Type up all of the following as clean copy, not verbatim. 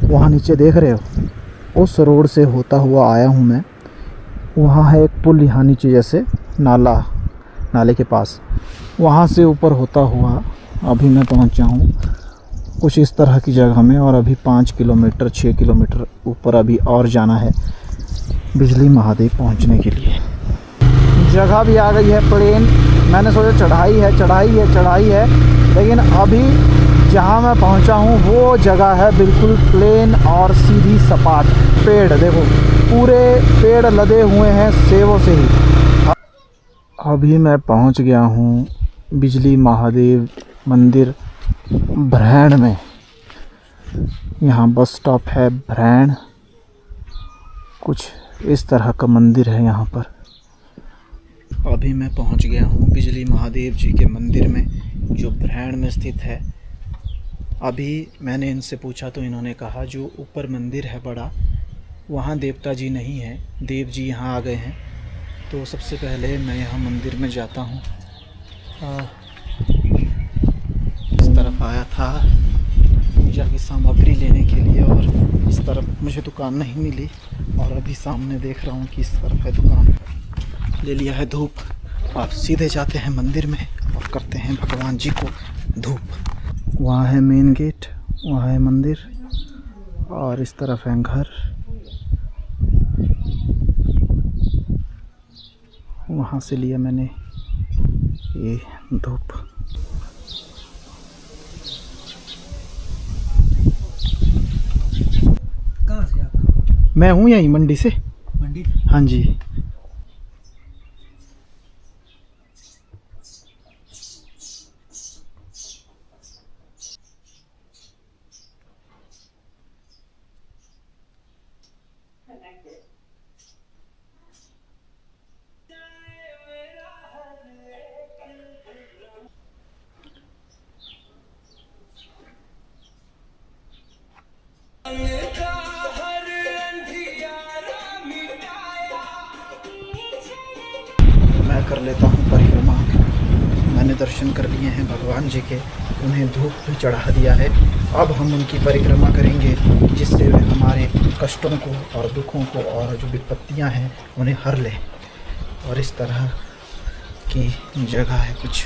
वहाँ नीचे देख रहे हो, उस रोड से होता हुआ आया हूँ मैं। वहाँ है एक पुल यहाँ नीचे, जैसे नाले के पास, वहाँ से ऊपर होता हुआ अभी मैं पहुँचा हूँ कुछ इस तरह की जगह में। और अभी 5 किलोमीटर 6 किलोमीटर ऊपर अभी और जाना है बिजली महादेव पहुँचने के लिए। जगह भी आ गई है प्लेन। मैंने सोचा चढ़ाई है, लेकिन अभी जहाँ मैं पहुँचा हूँ वो जगह है बिल्कुल प्लेन और सीधी सपाट। पेड़ देखो, पूरे पेड़ लदे हुए हैं सेवों से ही। अभी मैं पहुँच गया हूँ बिजली महादेव मंदिर भ्रैण में। यहाँ बस स्टॉप है भ्रैण, कुछ इस तरह का मंदिर है यहाँ पर। अभी मैं पहुँच गया हूँ बिजली महादेव जी के मंदिर में, जो भ्रैण में स्थित है। अभी मैंने इनसे पूछा तो इन्होंने कहा जो ऊपर मंदिर है बड़ा, वहाँ देवता जी नहीं है, देव जी यहाँ आ गए हैं। तो सबसे पहले मैं यहाँ मंदिर में जाता हूँ। इस तरफ आया था पूजा की सामग्री लेने के लिए, और इस तरफ मुझे दुकान नहीं मिली, और अभी सामने देख रहा हूँ कि इस तरफ है दुकान। ले लिया है धूप। आप सीधे जाते हैं मंदिर में और करते हैं भगवान जी को धूप। वहाँ है मेन गेट, वहाँ है मंदिर, और इस तरफ है घर। वहाँ से लिया मैंने ये धूप। कहाँ से आप? मैं हूँ यहीं मंडी से। मंडी? हाँ जी। मैं कर लेता हूँ परिक्रमा। मैंने दर्शन कर लिए हैं भगवान जी के, उन्हें धूप भी चढ़ा दिया है। अब हम उनकी परिक्रमा करेंगे, जिससे वे हमारे कष्टों को और दुखों को और जो विपत्तियाँ हैं उन्हें हर लें। और इस तरह की जगह है कुछ।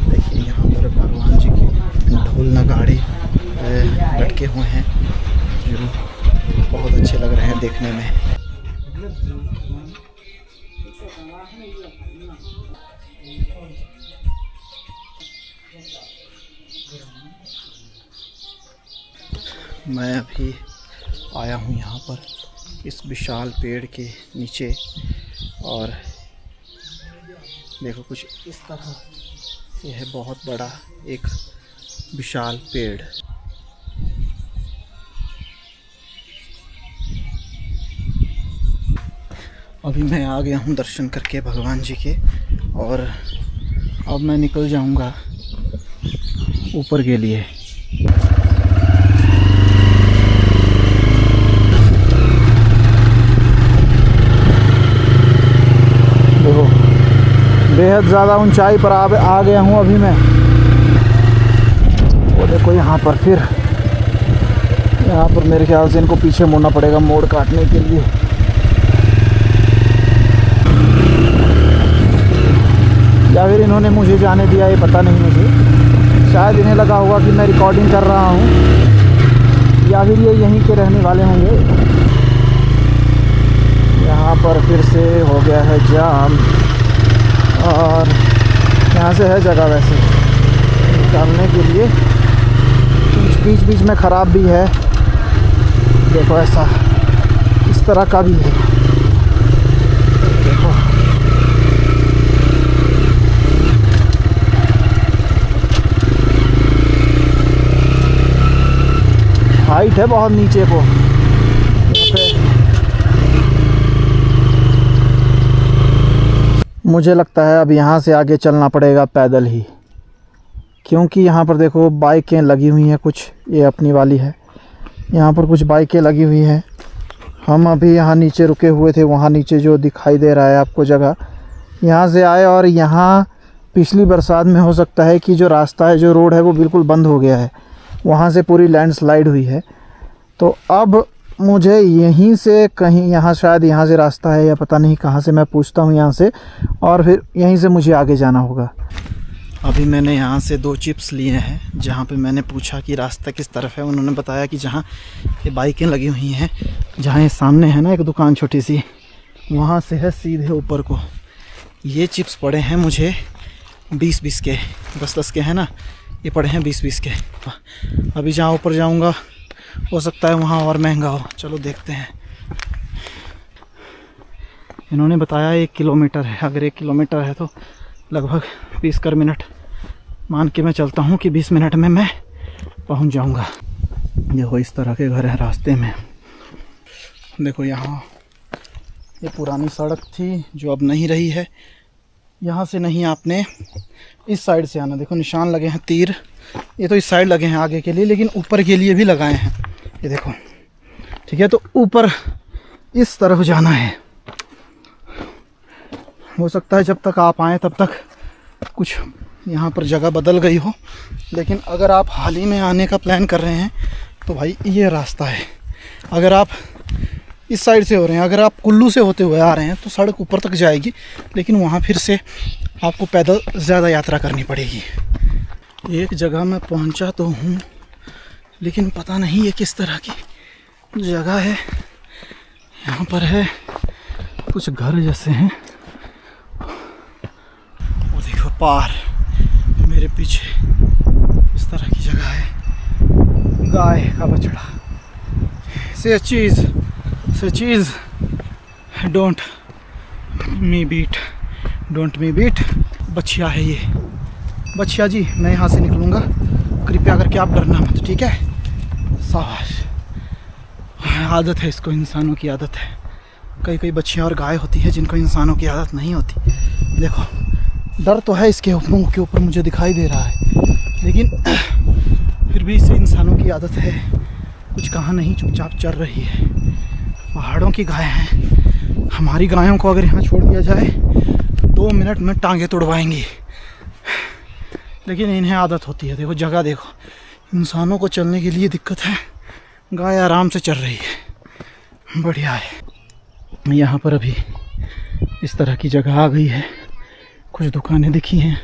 देखिए यहाँ पर भगवान जी के ढोल नगाड़े लटके हुए हैं, जो बहुत अच्छे लग रहे हैं देखने में। मैं अभी आया हूँ यहाँ पर इस विशाल पेड़ के नीचे, और देखो कुछ इस तरह से है बहुत बड़ा एक विशाल पेड़। अभी मैं आ गया हूँ दर्शन करके भगवान जी के, और अब मैं निकल जाऊँगा ऊपर के लिए। देखो बेहद ज़्यादा ऊंचाई पर आ गया हूँ अभी मैं। वो देखो यहाँ पर, फिर यहाँ पर मेरे ख्याल से इनको पीछे मुड़ना पड़ेगा मोड़ काटने के लिए। या फिर इन्होंने मुझे जाने दिया, ये पता नहीं मुझे। शायद इन्हें लगा होगा कि मैं रिकॉर्डिंग कर रहा हूँ, या फिर ये यहीं के रहने वाले होंगे। यहाँ पर फिर से हो गया है जाम, और यहाँ से है जगह वैसे निकालने के लिए, बीच में ख़राब भी है। देखो ऐसा इस तरह का भी है। देखो हाइट है बहुत नीचे को। मुझे लगता है अब यहाँ से आगे चलना पड़ेगा पैदल ही, क्योंकि यहाँ पर देखो बाइकें लगी हुई हैं कुछ, ये अपनी वाली है। यहाँ पर कुछ बाइकें लगी हुई हैं। हम अभी यहाँ नीचे रुके हुए थे, वहाँ नीचे जो दिखाई दे रहा है आपको जगह, यहाँ से आए, और यहाँ पिछली बरसात में हो सकता है कि जो रास्ता है, जो रोड है वो बिल्कुल बंद हो गया है। वहाँ से पूरी लैंडस्लाइड हुई है, तो अब मुझे यहीं से कहीं, यहाँ शायद यहाँ से रास्ता है या पता नहीं कहाँ से, मैं पूछता हूँ यहाँ से, और फिर यहीं से मुझे आगे जाना होगा। अभी मैंने यहाँ से 2 चिप्स लिए हैं। जहाँ पे मैंने पूछा कि रास्ता किस तरफ है, उन्होंने बताया कि जहाँ ये बाइकें लगी हुई हैं, जहाँ ये सामने है ना एक दुकान छोटी सी, वहाँ से है सीधे ऊपर को। ये चिप्स पड़े हैं मुझे 20-20 के, 10-10 के हैं ना, ये पड़े हैं 20-20 के। अभी जहाँ ऊपर जाऊँगा हो सकता है वहाँ और महंगा हो, चलो देखते हैं। इन्होंने बताया 1 किलोमीटर है, अगर 1 किलोमीटर है तो लगभग 20 कर मिनट मान के मैं चलता हूँ कि 20 मिनट में मैं पहुँच जाऊँगा। देखो इस तरह के घर हैं रास्ते में। देखो यहाँ ये पुरानी सड़क थी जो अब नहीं रही है। यहाँ से नहीं, आपने इस साइड से आना। देखो निशान लगे हैं तीर, ये तो इस साइड लगे हैं आगे के लिए, लेकिन ऊपर के लिए भी लगाए हैं, ये देखो। ठीक है, तो ऊपर इस तरफ जाना है। हो सकता है जब तक आप आएँ तब तक कुछ यहाँ पर जगह बदल गई हो, लेकिन अगर आप हाल ही में आने का प्लान कर रहे हैं तो भाई ये रास्ता है। अगर आप इस साइड से हो रहे हैं, अगर आप कुल्लू से होते हुए आ रहे हैं तो सड़क ऊपर तक जाएगी, लेकिन वहाँ फिर से आपको पैदल ज़्यादा यात्रा करनी पड़ेगी। एक जगह मैं पहुँचा तो हूँ, लेकिन पता नहीं ये किस तरह की जगह है। यहाँ पर है कुछ घर जैसे हैं, वो देखो पार मेरे पीछे इस तरह की जगह है। गाय का बछड़ा से चीज़ डोंट मी बीट। बछिया है ये। बछिया जी, मैं यहाँ से निकलूँगा, कृपया करके आप डरना मत, ठीक है? शाबाश। आदत है इसको, इंसानों की आदत है। कई बछियाँ और गाय होती है जिनको इंसानों की आदत नहीं होती। देखो डर तो है इसके मुंह के ऊपर, मुझे दिखाई दे रहा है, लेकिन फिर भी इसे इंसानों की आदत है। कुछ कहा नहीं, चुपचाप चल रही है। पहाड़ों की गाय हैं। हमारी गायों को अगर यहाँ छोड़ दिया जाए 2 मिनट में टांगे तुड़वाएंगी, लेकिन इन्हें आदत होती है। देखो जगह देखो, इंसानों को चलने के लिए दिक्कत है, गाय आराम से चल रही है, बढ़िया है। यहाँ पर अभी इस तरह की जगह आ गई है, कुछ दुकानें दिखी हैं,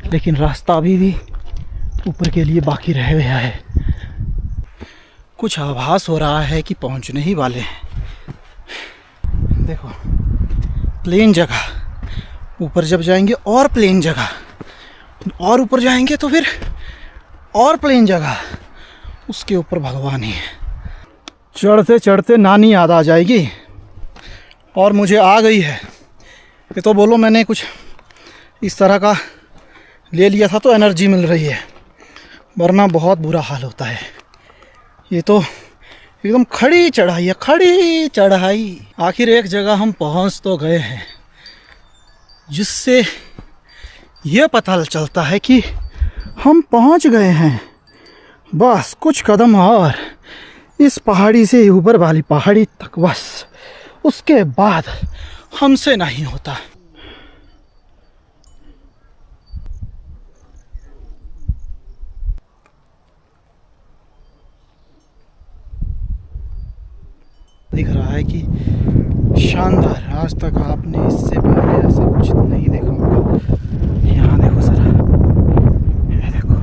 लेकिन रास्ता अभी भी ऊपर के लिए बाकी रह गया है। कुछ आभास हो रहा है कि पहुंचने ही वाले हैं। देखो प्लेन जगह, ऊपर जब जाएंगे और प्लेन जगह, और ऊपर जाएंगे तो फिर और प्लेन जगह, उसके ऊपर भगवान ही है। चढ़ते चढ़ते नानी याद आ जाएगी, और मुझे आ गई है। ये तो बोलो मैंने कुछ इस तरह का ले लिया था तो एनर्जी मिल रही है, वरना बहुत बुरा हाल होता है। ये तो एकदम खड़ी चढ़ाई है, खड़ी चढ़ाई। आखिर एक जगह हम पहुंच तो गए हैं, जिससे ये पता चलता है कि हम पहुंच गए हैं। बस कुछ कदम और इस पहाड़ी से ऊपर वाली पहाड़ी तक, बस उसके बाद हमसे नहीं होता। दिख रहा है कि शानदार, आज तक आपने इससे पहले ऐसा कुछ नहीं देखा होगा। यहाँ देखो जरा, ये देखो,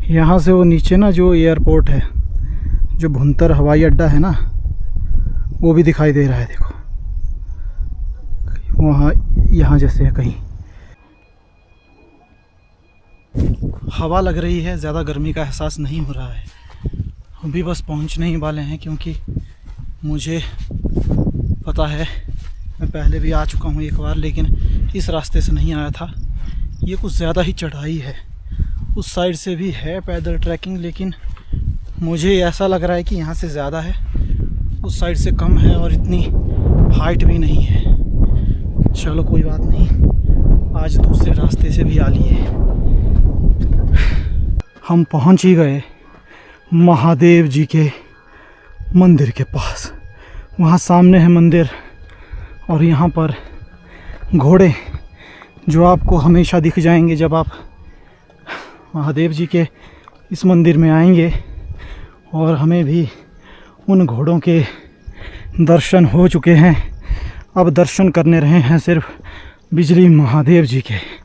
यहाँ से वो नीचे ना जो एयरपोर्ट है, जो भुंतर हवाई अड्डा है ना, वो भी दिखाई दे रहा है। देखो वहाँ, यहाँ जैसे है कहीं हवा लग रही है, ज़्यादा गर्मी का एहसास नहीं हो रहा है। अभी बस पहुंचने ही वाले हैं, क्योंकि मुझे पता है मैं पहले भी आ चुका हूं एक बार, लेकिन इस रास्ते से नहीं आया था। ये कुछ ज़्यादा ही चढ़ाई है, उस साइड से भी है पैदल ट्रैकिंग, लेकिन मुझे ऐसा लग रहा है कि यहाँ से ज़्यादा है, उस साइड से कम है, और इतनी हाइट भी नहीं है। चलो कोई बात नहीं, आज दूसरे रास्ते से भी आ लिए। हम पहुंच ही गए महादेव जी के मंदिर के पास। वहाँ सामने है मंदिर, और यहाँ पर घोड़े जो आपको हमेशा दिख जाएंगे जब आप महादेव जी के इस मंदिर में आएंगे। और हमें भी उन घोड़ों के दर्शन हो चुके हैं, अब दर्शन करने रहे हैं सिर्फ बिजली महादेव जी के।